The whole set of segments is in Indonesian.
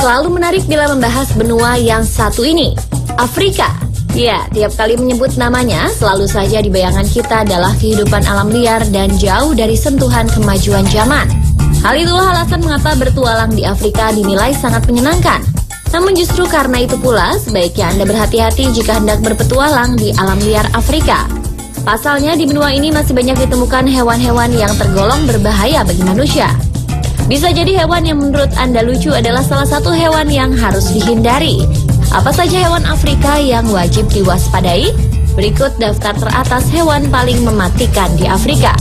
selalu menarik bila membahas benua yang satu ini, Afrika. Ya, tiap kali menyebut namanya, selalu saja di bayangan kita adalah kehidupan alam liar dan jauh dari sentuhan kemajuan zaman. Hal itulah alasan mengapa bertualang di Afrika dinilai sangat menyenangkan. Namun justru karena itu pula, sebaiknya Anda berhati-hati jika hendak berpetualang di alam liar Afrika. Pasalnya, di benua ini masih banyak ditemukan hewan-hewan yang tergolong berbahaya bagi manusia. Bisa jadi hewan yang menurut Anda lucu adalah salah satu hewan yang harus dihindari. Apa saja hewan Afrika yang wajib diwaspadai? Berikut daftar teratas hewan paling mematikan di Afrika.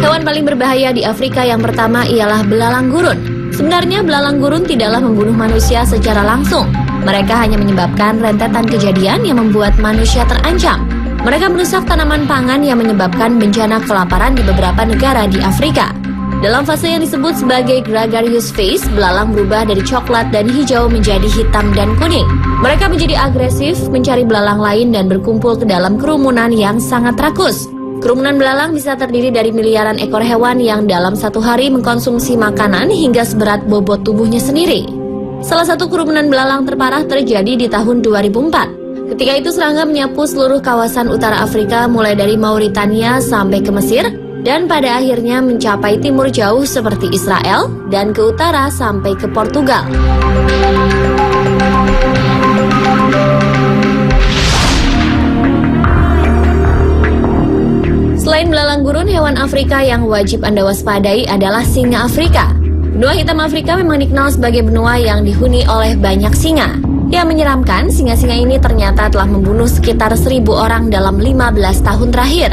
Hewan paling berbahaya di Afrika yang pertama ialah belalang gurun. Sebenarnya belalang gurun tidaklah membunuh manusia secara langsung. Mereka hanya menyebabkan rentetan kejadian yang membuat manusia terancam. Mereka merusak tanaman pangan yang menyebabkan bencana kelaparan di beberapa negara di Afrika. Dalam fase yang disebut sebagai gregarious phase, belalang berubah dari coklat dan hijau menjadi hitam dan kuning. Mereka menjadi agresif, mencari belalang lain dan berkumpul ke dalam kerumunan yang sangat rakus. Kerumunan belalang bisa terdiri dari miliaran ekor hewan yang dalam satu hari mengkonsumsi makanan hingga seberat bobot tubuhnya sendiri. Salah satu kerumunan belalang terparah terjadi di tahun 2004. Ketika itu serangga menyapu seluruh kawasan utara Afrika mulai dari Mauritania sampai ke Mesir dan pada akhirnya mencapai timur jauh seperti Israel dan ke utara sampai ke Portugal. Selain belalang gurun, hewan Afrika yang wajib Anda waspadai adalah singa Afrika. Benua hitam Afrika memang dikenal sebagai benua yang dihuni oleh banyak singa. Yang menyeramkan, singa-singa ini ternyata telah membunuh sekitar 1.000 orang dalam 15 tahun terakhir.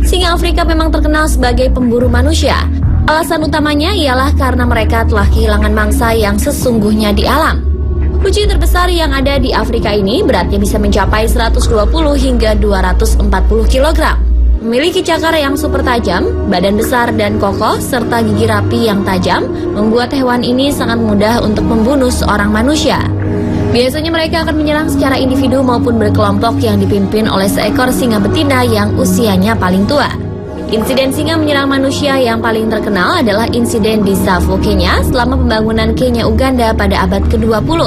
Singa Afrika memang terkenal sebagai pemburu manusia. Alasan utamanya ialah karena mereka telah kehilangan mangsa yang sesungguhnya di alam. Kucing terbesar yang ada di Afrika ini beratnya bisa mencapai 120 hingga 240 kg. Memiliki cakar yang super tajam, badan besar dan kokoh, serta gigi rapi yang tajam, membuat hewan ini sangat mudah untuk membunuh seorang manusia. Biasanya mereka akan menyerang secara individu maupun berkelompok yang dipimpin oleh seekor singa betina yang usianya paling tua. Insiden singa menyerang manusia yang paling terkenal adalah insiden di Tsavo, Kenya selama pembangunan Kenya Uganda pada abad ke-20.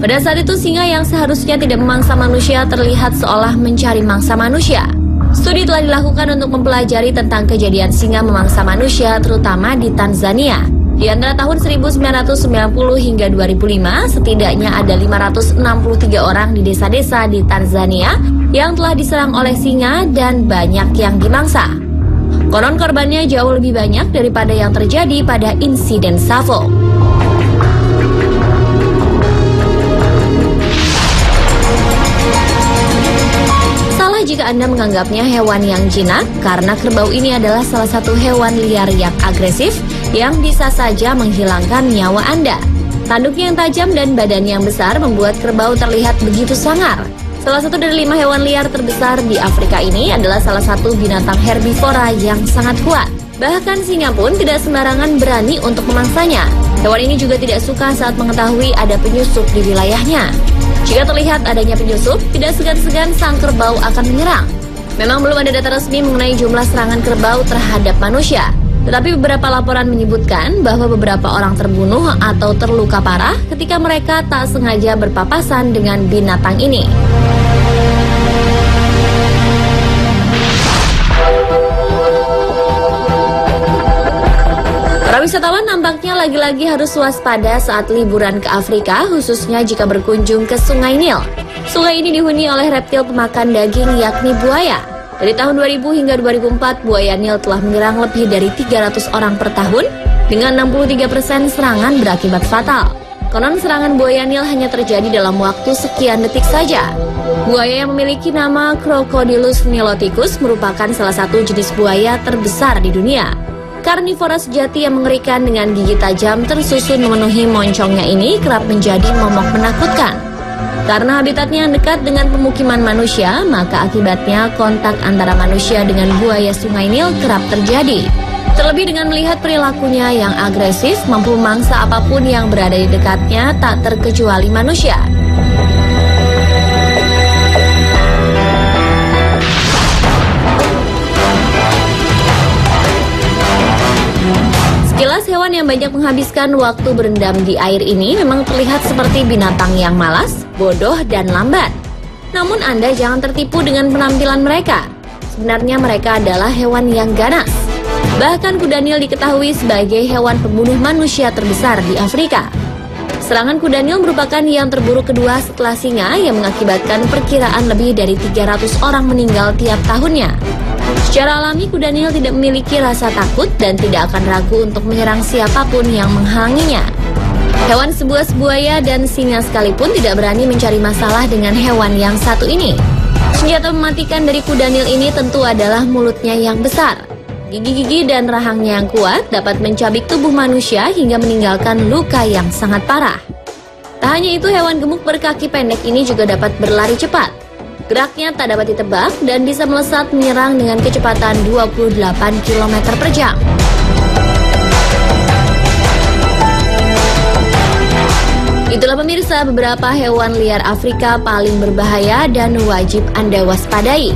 Pada saat itu singa yang seharusnya tidak memangsa manusia terlihat seolah mencari mangsa manusia. Studi telah dilakukan untuk mempelajari tentang kejadian singa memangsa manusia, terutama di Tanzania. Di antara tahun 1990 hingga 2005, setidaknya ada 563 orang di desa-desa di Tanzania yang telah diserang oleh singa dan banyak yang dimangsa. Konon korbannya jauh lebih banyak daripada yang terjadi pada insiden Tsavo. Jika Anda menganggapnya hewan yang jinak, karena kerbau ini adalah salah satu hewan liar yang agresif yang bisa saja menghilangkan nyawa Anda. Tanduknya yang tajam dan badannya yang besar membuat kerbau terlihat begitu sangar. Salah satu dari 5 hewan liar terbesar di Afrika ini adalah salah satu binatang herbivora yang sangat kuat. Bahkan singa pun tidak sembarangan berani untuk memangsanya. Hewan ini juga tidak suka saat mengetahui ada penyusup di wilayahnya. Jika terlihat adanya penyusup, tidak segan-segan sang kerbau akan menyerang. Memang belum ada data resmi mengenai jumlah serangan kerbau terhadap manusia. Tetapi beberapa laporan menyebutkan bahwa beberapa orang terbunuh atau terluka parah ketika mereka tak sengaja berpapasan dengan binatang ini. Para wisatawan nampaknya lagi-lagi harus waspada saat liburan ke Afrika, khususnya jika berkunjung ke Sungai Nil. Sungai ini dihuni oleh reptil pemakan daging yakni buaya. Dari tahun 2000 hingga 2004, buaya Nil telah menyerang lebih dari 300 orang per tahun, dengan 63% serangan berakibat fatal. Konon serangan buaya Nil hanya terjadi dalam waktu sekian detik saja. Buaya yang memiliki nama Crocodylus niloticus merupakan salah satu jenis buaya terbesar di dunia. Karnivora sejati yang mengerikan dengan gigi tajam tersusun memenuhi moncongnya ini kerap menjadi momok menakutkan. Karena habitatnya yang dekat dengan pemukiman manusia, maka akibatnya kontak antara manusia dengan buaya Sungai Nil kerap terjadi. Terlebih dengan melihat perilakunya yang agresif, mampu memangsa apapun yang berada di dekatnya, tak terkecuali manusia. hewan yang banyak menghabiskan waktu berendam di air ini memang terlihat seperti binatang yang malas, bodoh, dan lambat. Namun Anda jangan tertipu dengan penampilan mereka. Sebenarnya mereka adalah hewan yang ganas. Bahkan kuda Nil diketahui sebagai hewan pembunuh manusia terbesar di Afrika. Serangan kuda Nil merupakan yang terburuk kedua setelah singa yang mengakibatkan perkiraan lebih dari 300 orang meninggal tiap tahunnya. Secara alami, kuda Nil tidak memiliki rasa takut dan tidak akan ragu untuk menyerang siapapun yang menghalanginya. Hewan sebuas buaya dan singa sekalipun tidak berani mencari masalah dengan hewan yang satu ini. Senjata mematikan dari kuda Nil ini tentu adalah mulutnya yang besar. Gigi-gigi dan rahangnya yang kuat dapat mencabik tubuh manusia hingga meninggalkan luka yang sangat parah. Tak hanya itu, hewan gemuk berkaki pendek ini juga dapat berlari cepat. Geraknya tak dapat ditebak dan bisa melesat menyerang dengan kecepatan 28 km per jam. Itulah pemirsa beberapa hewan liar Afrika paling berbahaya dan wajib Anda waspadai.